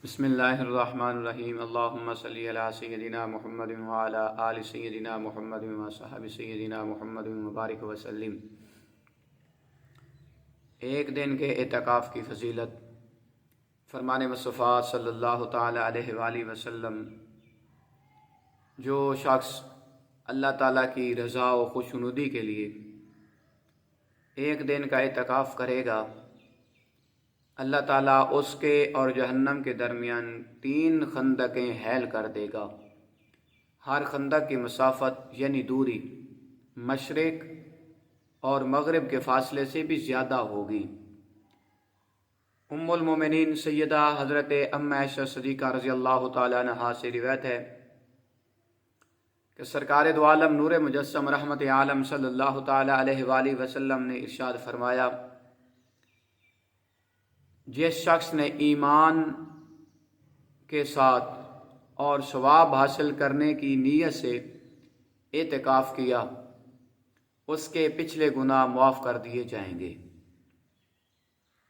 بسم اللہ الرحمن الرحیم اللہم صلی علی سیدنا محمد وعلی آل سیدنا محمد وصحبہ سیدنا محمد مبارک وسلم۔ ایک دن کے اعتکاف کی فضیلت۔ فرمان مصطفیٰ صلی اللہ تعالی علیہ وآلہ وسلم، جو شخص اللہ تعالیٰ کی رضا و خوشنودی کے لیے ایک دن کا اعتکاف کرے گا، اللہ تعالیٰ اس کے اور جہنم کے درمیان 3 خندقیں حائل کر دے گا۔ ہر خندق کی مسافت یعنی دوری مشرق اور مغرب کے فاصلے سے بھی زیادہ ہوگی۔ ام المومنین سیدہ حضرت ام عائشہ صدیقہ رضی اللہ تعالیٰ عنہا سے روایت ہے کہ سرکار دو عالم نور مجسم رحمت عالم صلی اللہ تعالیٰ علیہ وآلہ وسلم نے ارشاد فرمایا، جس شخص نے ایمان کے ساتھ اور ثواب حاصل کرنے کی نیت سے اعتکاف کیا، اس کے پچھلے گناہ معاف کر دیے جائیں گے۔